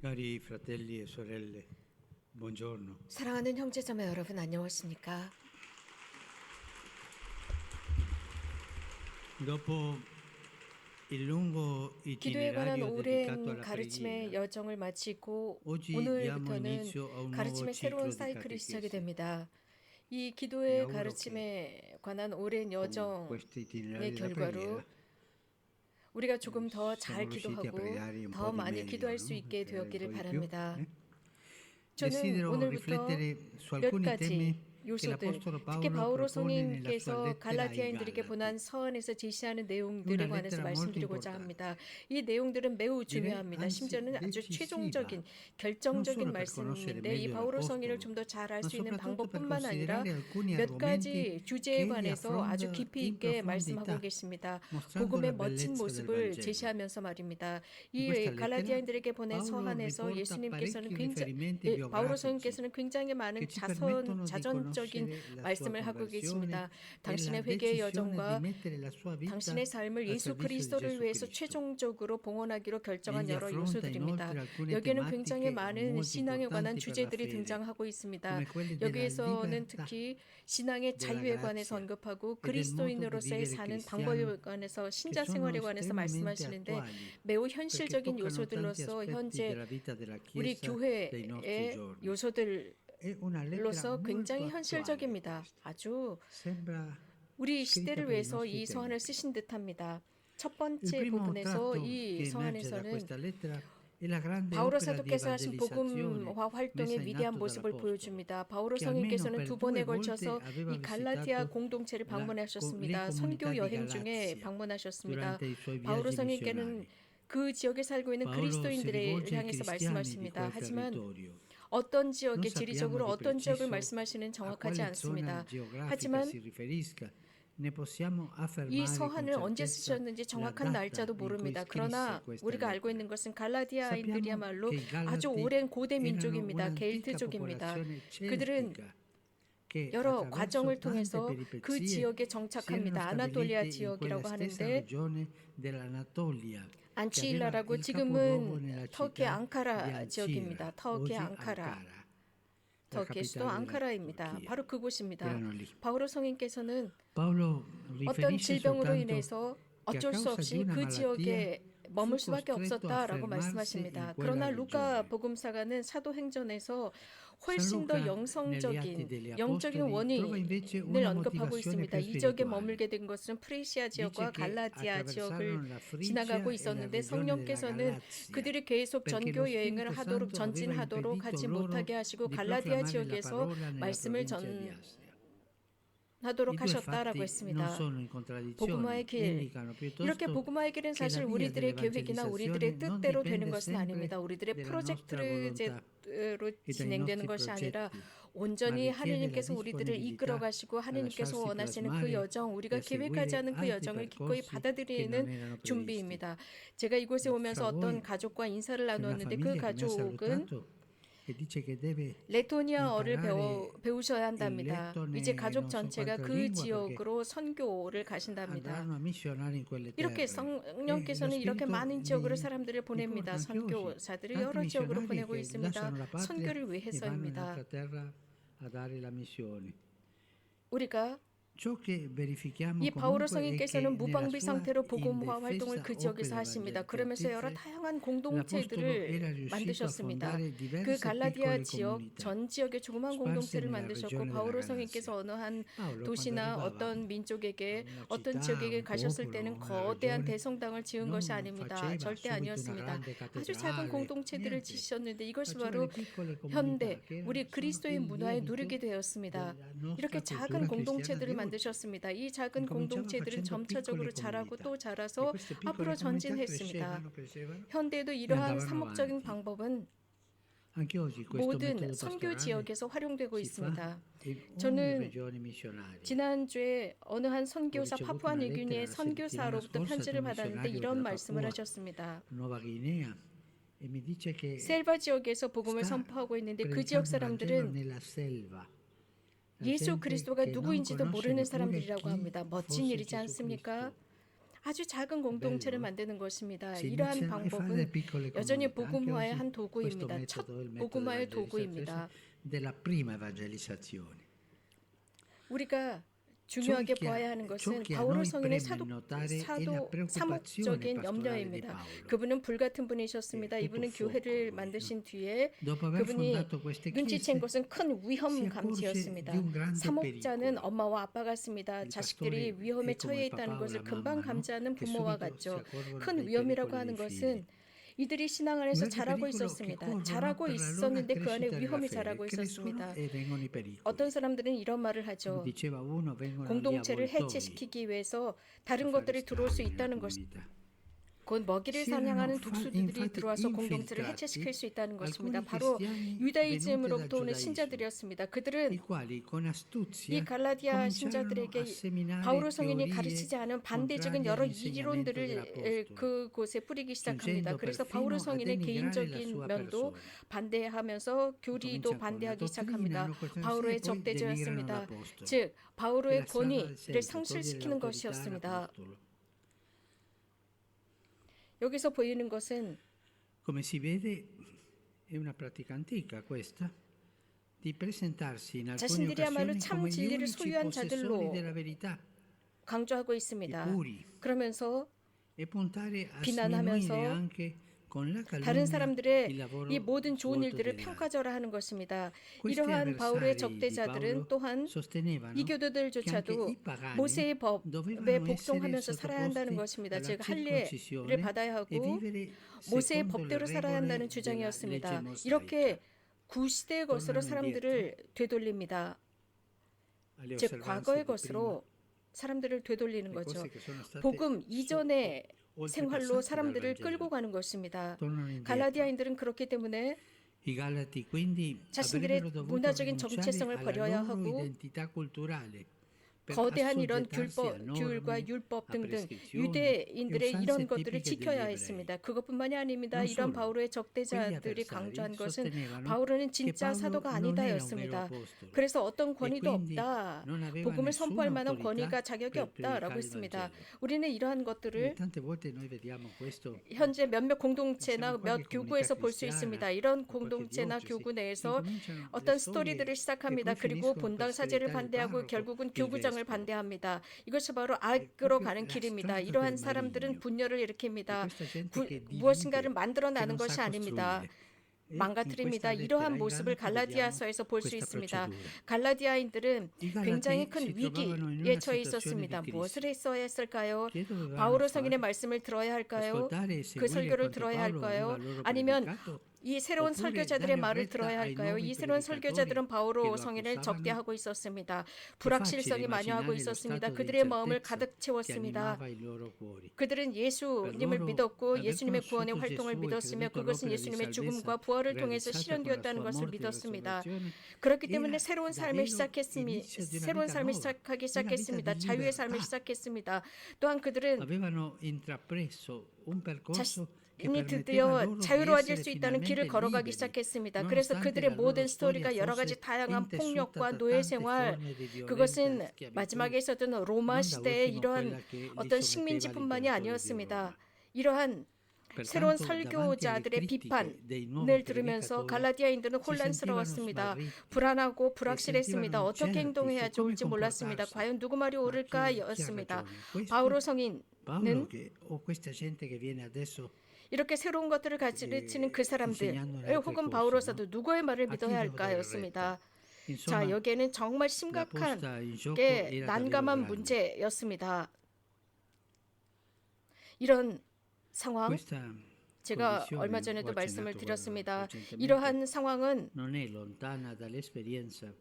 Cari fratelli e sorelle, buongiorno. 사랑하는 형제자매 여러분 안녕하십니까? Dopo il lungo 기도에 관한 itinerario dedicato 오랜 alla 가르침의 preghiera, 여정을 마치고 oggi diamo 오늘부터는 inizio a un nuovo 가르침의 새로운 ciclo di 사이클이 시작이 catechesi. 됩니다. 이 Mi 기도의 auguro che 가르침에 관한 오랜 con questo 여정의 itinerario della 결과로 preghiera 우리가 조금 더 siamo 잘 riusciti a 기도하고 pregare un 더 po' di 많이 meglio, 기도할 수 no? 있게 Pregare un 되었기를 po' di più. 바랍니다. eh? 저는 Desidero 오늘부터 riflettere su 몇 alcuni temi 가지 che 요소들, l'Apostolo 특히 Paolo 바오로 propone nella sua 성인께서 lettera ai 갈라디아인들에게 Galati. 보낸 서한에서 제시하는 È una 내용들에 관해서 lettera molto 말씀드리고자 importante. 합니다. 이 내용들은 매우 Direi 중요합니다. anzi 심지어는 아주 decisiva, 최종적인, non 결정적인 solo per conoscere 말씀인데 이 meglio 바오로 성인을 l'Apostolo, 좀 더 잘 알 ma 수 있는 soprattutto per 방법뿐만 아니라 considerare alcuni 몇 argomenti 가지 che 주제에 egli 관해서 아주 affronta 깊이 in 있게 말씀하고 profondità, 계십니다. mostrando 복음의 la 멋진 bellezza del 모습을 Vangelo. 제시하면서 말입니다. In questa 이 lettera 갈라디아인들에게 보낸 Paolo 서한에서 riporta 예수님께서는 parecchi riferimenti 바오로 biografici 성인께서는 굉장히 che 많은 ci permettono di 자전적인 conoscere la sua 말씀을 하고 conversione 계십니다. e la 당신의 회개의 decisione di 여정과 mettere la sua vita 당신의 삶을 al 예수 servizio di 그리스도를 Gesù 위해서 Cristo. 최종적으로 봉헌하기로 결정한 Egli 여러 affronta 요소들입니다. inoltre alcune 여기에는 굉장히 tematiche 많은 molto 신앙에 관한 importanti per la 주제들이 fede, 등장하고 있습니다. come quelle della 여기에서는 libertà, 특히 신앙의 della 자유에 관해서 grazia 언급하고 e del modo di 그리스도인으로서의 vivere 사는 cristiano, 방법에 관해서 che 신자 sono 생활에 관해서 estremamente 말씀하시는데 attuali, 매우 perché 현실적인 toccano tanti 요소들로서 aspetti 현재 della vita della 우리 Chiesa dei nostri 교회의 giorni. 요소들 È una lettera 로서 molto 굉장히 attuale 현실적입니다. questa. 아주 Sembra 우리 scritta 시대를 per i 위해서 nostri 이 서한을 tempi. 쓰신 듯합니다. 첫 Il 번째 primo 부분에서 tratto 이 che emerge da 서한에서는 questa lettera è la grande 바오로 opera di 사도께서 하신 evangelizzazione 복음화 messa 활동의 in 위대한 atto 모습을 dall'Apostolo, 보여줍니다. 바오로 che almeno 성인께서는 per 두 due 번에 volte 걸쳐서 aveva 이 갈라디아 visitato 공동체를 le 방문하셨습니다. comunità 선교 di 여행 중에 Galazia 방문하셨습니다. durante i suoi 바오로 viaggi 성인께는 missionari. 그 지역에 살고 있는 Paolo si 그리스도인들을 rivolge ai 향해서 cristiani di 말씀하십니다. quel 하지만 territorio. 어떤 Non 지역의 sappiamo 지리적으로 di 어떤 지역을 preciso 말씀하시는 a 정확하지 quale zona 않습니다. geografica 하지만 si riferisca. Ne possiamo 이 affermare con 서한을 언제 certezza 쓰셨는지 la 정확한 data 날짜도 in cui 모릅니다. scrisse 그러나 questa 우리가 알고 있는 lettera. 것은 Sappiamo 갈라디아인들이야말로 che i 아주 Galati 오랜 고대 erano 민족입니다. un'antica 겔트족입니다. popolazione 그들은 celtica che 여러 attraverso 과정을 tante 통해서 그 peripezie 지역에 si erano 정착합니다. 아나톨리아 stabilite in quella 지역이라고 stessa 하는데 regione dell'Anatolia che aveva 안치일라라고 il capoluogo 지금은 nella 터키의 città di 앙카라 지역입니다. Ancira, 터키의 oggi 앙카라. Ankara, la 터키의 수도 capitale della 앙카라입니다. Turchia. 바로 그곳입니다. Erano lì. 바오로 성인께서는 Paolo 어떤 riferisce 질병으로 soltanto 인해서 che a 어쩔 수 causa di 없이 una 그 malattia 지역에 머물 fu 수밖에 costretto a 없었다라고 fermarsi in 말씀하십니다. quella 그러나 루카 regione. 복음사가는 사도행전에서 San 훨씬 더 Luca negli Atti 영성적인 degli 영적인 Apostoli trova invece 원인을 una 언급하고 motivazione 있습니다. più 이 지역에 spirituale. 머물게 된 것은 프리시아 지역과 Dice che 갈라디아 지역을 attraversarono la Frigia 지나가고 e la 있었는데 regione della 성령께서는 Galazia 그들이 계속 perché lo 전교 여행을 Spirito 하도록 Santo aveva 전진하도록 impedito 하지 loro 못하게 하시고 di 갈라디아 proclamare la 지역에서 parola nella 말씀을 provincia di Asia. I 전하도록 due 하셨다라고 fatti non 했습니다. sono in 복음화의 contraddizione, 길. indicano 이렇게 piuttosto 복음화의 길은 che la 사실 via 우리들의 계획이나 우리들의 dell'evangelizzazione non 뜻대로 되는 dipende 것은 sempre 아닙니다. 우리들의 della nostra volontà 프로젝트로 e dai 진행되는 nostri 것이 아니라 progetti, ma 온전히 richiede la 하느님께서 우리들을 이끌어 disponibilità 가시고 a 하느님께서 lasciarsi 원하시는 그 plasmare 여정, e 우리가 a 계획하지 seguire 않은 그 altri 여정을 기꺼이 percorsi che non 받아들이는 erano previsti. 준비입니다. 제가 이곳에 오면서 Fra voi 어떤 가족과 인사를 c'è una 나누었는데 그 famiglia che mi ha 가족은 salutato e dice che deve 레토니아어를 imparare 배우셔야 il 한답니다. lettone 이제 e 가족 non so 전체가 quanta 그 lingua perché 지역으로 선교를 가신답니다. andranno a missionare in quelle 이렇게 terre. E lo 성령께서는 이렇게 spirito 많은 지역으로 li 사람들을 보냅니다. porta anche oggi. 선교사들을 Tanti 여러 지역으로 missionari 보내고 che 있습니다. lasciano la patria 선교를 e vanno in 위해서입니다. altra terra a dare la missione. 우리가 Ciò che verifichiamo 이 바오로 comunque è che 성인께서는 nella 무방비 sua 상태로 복음화 활동을 indefessa 그 지역에서 opera 하십니다. 그러면서 여러 evangelizzatrice 다양한 l'Apostolo 공동체들을 era riuscito a 만드셨습니다. fondare 그 diverse 갈라디아 piccole 지역 comunità 전 지역에 조그만 sparse 공동체를 nella 만드셨고 regione della 바오로 Galazia. 성인께서 어느 한 Paolo, quando 도시나 arrivava 어떤 민족에게 a una 어떤 città, 지역에게 un 가셨을 popolo, 때는 una 거대한 regione, 대성당을 지은 것이 non 아닙니다. faceva 절대 subito una 아니었습니다. grande 아주 작은 cattedrale, 공동체들을 niente. 지으셨는데 이것이 Faceva 바로 delle piccole comunità 현대 che 우리 sono 그리스도의 il 문화의 lievito 누르게 되었습니다. della nostra 이렇게 cultura 작은 cristiana 공동체들을 di oggi. 만드셨습니다. 이 작은 Incominciava 공동체들은 facendo 점차적으로 piccole 자라고 comunità 또 e 자라서 queste 앞으로 piccole comunità 전진했습니다. crescevano 현대에도 e 이러한 andavano 상업적인 avanti. 방법은 Anche oggi questo 모든 metodo 선교 pastorale 지역에서 활용되고 si fa 있습니다. in ogni 저는 regione missionaria. 지난주에 어느 한 선교사 Ho ricevuto 파푸아 una 뉴기니의 lettera la settimana 선교사로부터 scorsa di 편지를 un 받았는데 missionario 이런 della 말씀을 Papua 하셨습니다. Nuova Guinea e mi dice che 셀바 지역에서 복음을 sta 선포하고 있는데 그 지역 predicando il Vangelo 사람들은 nella selva. La 예수 gente 그리스도가 che non 누구인지도 conosce 모르는 neppure 사람들이라고 chi 합니다. 멋진 fosse 일이지 Gesù 않습니까? Cristo. 아주 작은 공동체를 bello. 만드는 것입니다. Si 이러한 iniziano a fare 방법은 piccole 여전히 comunità, anche 복음화의 oggi 한 questo 도구입니다. 첫 metodo è il metodo 복음화의 dell'evangelizzazione 도구입니다. della prima evangelizzazione. 우리가 Ciò 중요하게 che, 보아야 하는 ciò 것은 che a 바오로 noi 성인의 preme notare è la 사도 preoccupazione 사목적인 pastorale di 염려입니다. Paolo. 그분은 불같은 분이셨습니다. 예, 이분은 tutto 교회를 fuoco, 만드신 뒤에 Dopo aver 그분이 fondato queste 눈치챈 chiese, 것은 큰 위험 si accorse 감지였습니다. di un grande 사목자는 pericolo. 엄마와 아빠 같습니다. Il 자식들이 pastore 위험에 è come 처해 il papà 있다는 o 것을 la 금방 mamma, no? 감지하는 Che 부모와 subito si 같죠. accorgono 큰 dei 위험이라고 pericoli 하는 dei 것은 figli. 이들이 신앙 Un 안에서 grande 자라고 pericolo che 있었습니다. corrono 자라고 per la loro 있었는데 그 안에 crescita 위험이 della fede. 자라고 Crescono 있었습니다. e vengono i pericoli. 어떤 사람들은 이런 말을 Come 하죠. diceva uno, vengono gli 공동체를 avvoltoi 해체시키기 위해서 a 다른 fare 것들이 들어올 수 stragi nella 있다는 것. comunità. 곧 먹이를 Si erano 사냥하는 독수들이 infatti 들어와서 공동체를 infiltrati 해체시킬 수 있다는 것입니다. alcuni 바로 cristiani venuti 유다이즘으로부터 dal 오는 giudaismo, 신자들이었습니다. 그들은 i quali con 이 astuzia 갈라디아 cominciarono a 신자들에게 seminare 바오로 성인이 teorie 가르치지 않은 반대적인 contrarie 여러 all'insegnamento 이론들을 dell'apostolo, 그곳에 뿌리기 시작합니다. giungendo 그래서 perfino 바오로 a 성인의 denigrare la 개인적인 sua 면도 persona. 반대하면서 교리도 Comincia con la 반대하기 dottrina, 시작합니다. hanno questa 바오로의 e poi denigrano 적대자였습니다. l'apostolo. 즉 È 바오로의 la strada del 권위를 sempre, togliere 상실시키는 l'autorità 것이었습니다. all'apostolo. 여기서 보이는 것은 Come si vede, è una pratica antica questa, di presentarsi in alcune 자신들이야말로 occasioni 참 come gli 진리를 unici 소유한 possessori 자들로 della verità, 강조하고 i 있습니다. puri, 그러면서 e puntare a 비난하면서 sminuire anche con la 다른 calunnia 사람들의 il lavoro 이 모든 좋은 svolto 일들을 dagli altri. 평가절하하는 것입니다. Questi 이러한 바울의 avversari di 적대자들은 Paolo 또한 sostenevano 이 che anche 교도들조차도 i pagani 모세의 법에 dovevano essere 복종하면서 살아야 한다는 sottoposti 것입니다. alla 즉 할례를 circoncisione 받아야 e 하고 vivere 모세의 secondo le 법대로 살아야 regole 한다는 della legge 주장이었습니다. mosaica. 이렇게 구시대의 것으로 tornano 사람들을 되돌립니다. alle 즉 osservanze 과거의 di prima. 것으로 사람들을 되돌리는 Le 거죠. cose che sono state 복음 이전의 생활로 oltrepassate dal 사람들을 Vangelo 끌고 가는 것입니다. tornano indietro. 갈라디아인들은 그렇기 때문에 I Galati quindi 자신들의 avrebbero dovuto 문화적인 rinunciare 정체성을 alla 버려야 loro 하고 identità culturale per 거대한 이런 assoggettarsi a 규율과 norme, 율법 a 등등 prescrizioni 유대인들의 e usanze 이런 것들을 tipiche degli 지켜야 ebrei. 했습니다. 그것뿐만이 아닙니다. Non 이런 solo, 바울의 quegli 적대자들이 avversari 강조한 것은 sostenevano 바울은 che 진짜 Paolo 사도가 non era un vero 아니다였습니다. apostolo 그래서 어떤 e 권위도 quindi 없다. non aveva 복음을 선포할 nessuna 만한 autorità 권위가 자격이 per 없다라고 predicare il 했습니다. Vangelo. 우리는 이러한 E 것들을 tante volte noi vediamo questo 현재 몇몇 공동체나 siamo qualche 몇 교구에서 comunità 볼 수 cristiana 있습니다. 이런 o qualche 공동체나 diocesi 교구 내에서 incominciano le 어떤 storie 스토리들을 e 시작합니다. poi 그리고 finiscono per 본당 사제를 screditare il 반대하고 parroco, 결국은 il 교구장을 vescovo. 반대합니다. 이것이 바로 È 악으로 proprio 가는 la 길입니다. strada 이러한 del 사람들은 maligno, 분열을 di 일으킵니다. questa gente che 무엇인가를 divide, 만들어내는 che non 것이 sa 아닙니다. costruire. E in 망가뜨립니다. questa 이러한 lettera ai 모습을 Galati vediamo 갈라디아서에서 볼 수 questa 있습니다. procedura. 갈라디아인들은 I 굉장히 Galati 큰 si trovavano in 위기에 una 처해 situazione 있었습니다. di 무엇을 crisi. 했어야 했을까요? Che dovevano 바울의 fare? 성인의 말씀을 들어야 할까요? Ascoltare e 그 seguire 설교를 quanto 들어야 Paolo aveva 할까요? loro 아니면 predicato 이 새로운 oppure 설교자들의 dare 말을 retta 들어야 ai 할까요? nuovi 이 새로운 predicatori 설교자들은 che 바오로 lo 성인을 accusavano. 적대하고 있었습니다. È 불확실성이 facile 많이하고 immaginare lo 있었습니다. stato di 그들의 마음을 incertezza 가득 che 채웠습니다. animava i loro cuori. 그들은 Per 예수님을 loro 믿었고 aver 예수님의 구원의 conosciuto 활동을 Gesù e 믿었으며 creduto 그것은 all'opera di 예수님의 salvezza 죽음과 부활을 통해서 realizzata con la 실현되었다는 sua 것을 morte e 믿었습니다. resurrezione 그렇기 때문에 era 새로운 삶을 davvero 시작했습니다. l'inizio di una 새로운 vita 삶을 nuova, 시작하기 una vita 시작했습니다. di 자유의 삶을 libertà. 시작했습니다. 또한 그들은 Avevano intrapreso un percorso che 자신이 permetteva 드디어 loro di 자유로워질 essere 수 있다는 길을 finalmente 걸어가기 liberi, 시작했습니다. 그래서 nonostante 그들의 la loro 모든 storia 스토리가 여러 가지 fosse 다양한 intessuta 폭력과 da 노예 tante 생활, forme di violenta 그것은 schiavitù, 마지막에 있었던 로마 non da 시대의 ultimo 이러한 quella che li 어떤 sommetteva 식민지뿐만이 l'imperatore di 아니었습니다. Roma. 이러한 새로운 Pertanto, davanti alle 설교자들의 critiche dei nuovi 비판을 들으면서 predicatori, 갈라디아인들은 si sentivano 혼란스러웠습니다. smarriti 불안하고 e 불확실했습니다. sentivano 어떻게 incerti su 행동해야 come 좋을지 몰랐습니다. comportarsi. 과연 누구 말이 Ma chi ha 옳을까였습니다. ragione? 바오로 Questo 성인은 Paolo che, o questa gente che viene adesso 이렇게 새로운 것들을 가르치는 그 사람들 insegnando le altre 혹은 cose, 바오로서도 no? 누구의 말을 A chi 믿어야 devo dare 할까였습니다. retta? Insomma, 자, 여기에는 정말 la 심각한 posta in gioco 게 era davvero 난감한 grande. 문제였습니다. 이런 상황 Questa 제가 condizione, 얼마 ho 전에도 말씀을 accennato 드렸습니다. recentemente, 이러한 상황은 non è lontana dall'esperienza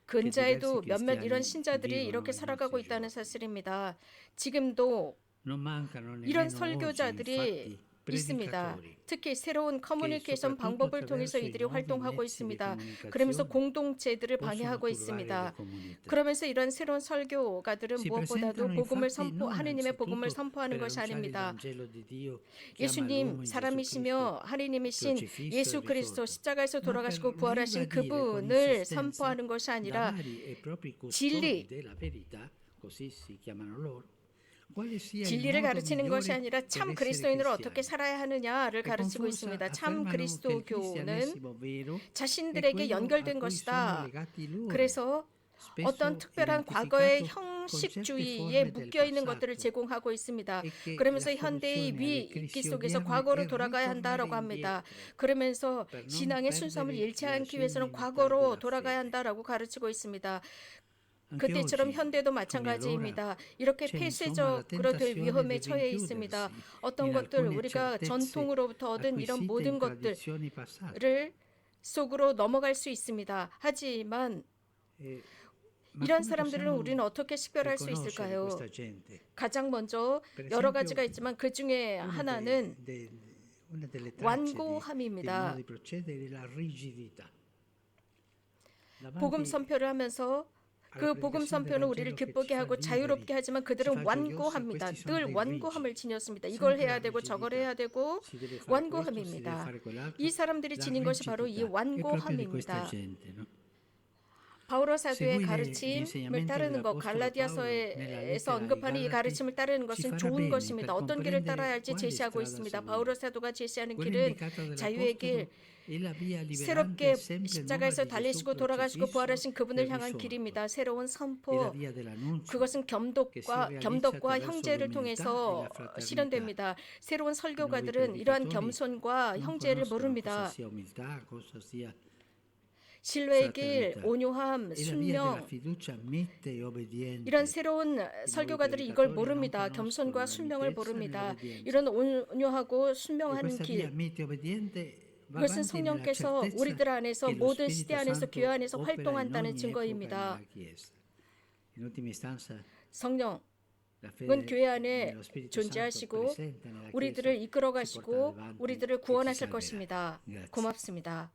근자에도 diversi 몇몇 이런 cristiani 신자들이 vivono 이렇게 nei 살아가고 nostri 있다는 giorni. 사실입니다. 지금도 Non mancano 이런 nemmeno oggi, 설교자들이 infatti, 있습니다. predicatori 특히 새로운 커뮤니케이션 soprattutto 방법을 통해서 attraverso i 이들이 nuovi 활동하고 mezzi di 있습니다. comunicazione 그러면서 공동체들을 possono 방해하고 turbare 있습니다. le comunità. 그러면서 이런 새로운 설교가들은 Si 무엇보다도 presentano 복음을 infatti non 하느님의 복음을 anzitutto 선포하는 per 것이 annunciare il 아닙니다. Vangelo di Dio che ama l'uomo 예수님 in Gesù 사람이시며 Cristo, 하느님이신 crocifisso 예수 e 그리스도 risorto, 십자가에서 ma 돌아가시고 per 부활하신 ribadire con 그분을 insistenza 선포하는 것이 아니라 davari e propri 진리, custodi della verità, così si chiamano loro, quale sia il 진리를 modo 가르치는 것이 migliore 아니라 per 참 essere 그리스도인으로 cristiani. 어떻게 살아야 하느냐를 E 가르치고 con forza 있습니다. 참 affermano che il 그리스도교는 cristianesimo vero è 자신들에게 quello a 연결된 cui sono 것이다. legati loro, 그래서 어떤 spesso 특별한 과거의 identificato con certe 형식주의에 forme del 묶여 있는 것들을 passato, 제공하고 있습니다. e che 그러면서 la 현대의 soluzione 위 alle 있기 crisi 속에서 odierne 과거로 è 돌아가야 ritornare 한다라고 합니다. indietro 그러면서 per non 신앙의 순수함을 perdere 잃지 la 않기 위해서는 genuinità 과거로 della 돌아가야 fede. 한다라고 가르치고 있습니다. Anche 그때처럼 oggi, 현대도 come allora, 마찬가지입니다. 이렇게 c'è insomma la 폐쇄적으로 될 tentazione 위험에 di 처해 있습니다. rinchiudersi 어떤 in 것들 alcune 우리가 certezze 전통으로부터 얻은 이런 acquisite 모든 in 것들을 tradizioni passate. 속으로 넘어갈 수 있습니다. 하지만 E- ma 이런 come 사람들은 possiamo 우리는 어떻게 식별할 수 riconoscere 있을까요? questa gente? 가장 먼저 Per 여러 esempio, 가지가 있지만 그 중에 하나는 una delle tracce dei 완고함입니다. modi di procedere è la rigidità. 복음 Davanti 선포를 하면서 그 복음 선포는 우리를 기쁘게 하고 자유롭게 하지만 그들은 완고합니다. 늘 완고함을 지녔습니다. 이걸 해야 되고 저걸 해야 되고 si deve fare questo, si deve 완고함입니다. fare quell'altro. 이 사람들이 La 지닌 것이 바로 이 rigidità è proprio di questa 완고함입니다. gente, no? 바울어 사도의 Seguire 가르침을 l'insegnamento 따르는 것, dell'apostolo Paolo nella 갈라디아서에서 lettera ai 언급하는 이 Galati 가르침을 따르는 ci 것은 farà 좋은 bene 것입니다. per 어떤 길을 comprendere 따라야 할지 quale 제시하고 strada 있습니다. seguire. 바울어 사도가 제시하는 Quella 길은 indicata 자유의 길, dall'apostolo è la via liberante 새롭게 sempre nuova 십자가에서 di Gesù 달리시고 돌아가시고 crocifisso 부활하신 e 그분을 향한 risorto. 길입니다. 새로운 È la 선포, via dell'annuncio 그것은 che si realizza 겸덕과 attraverso 형제를 l'umiltà e 통해서 la fraternità. 실현됩니다. 새로운 Noi 설교가들은 이러한 predicatori 겸손과 non 형제를 conoscono 모릅니다. cosa sia umiltà, cosa sia 신뢰의 길, fraternità. 온유함, E la via della 순명, fiducia mite e obbediente. 이런 새로운 설교가들이 이걸 모릅니다. non 겸손과 conoscono 순명을 la 모릅니다. mitezza nell'obbedienza. 이런 온유하고 E 순명한 questa via 길, mite e obbediente va 그것은 avanti nella 성령께서 certezza 우리들 안에서 che lo 모든 Spirito 시대 안에서 Santo 교회 안에서 opera in 활동한다는 ogni 증거입니다. epoca nella Chiesa. In ultima istanza, 성령은 la fede 교회 안에 nello Spirito Santo 존재하시고 presente nella Chiesa 우리들을 ci 이끌어 porterà 가시고 avanti 우리들을 e ci 구원하실 salverà. 것입니다. Grazie. 고맙습니다.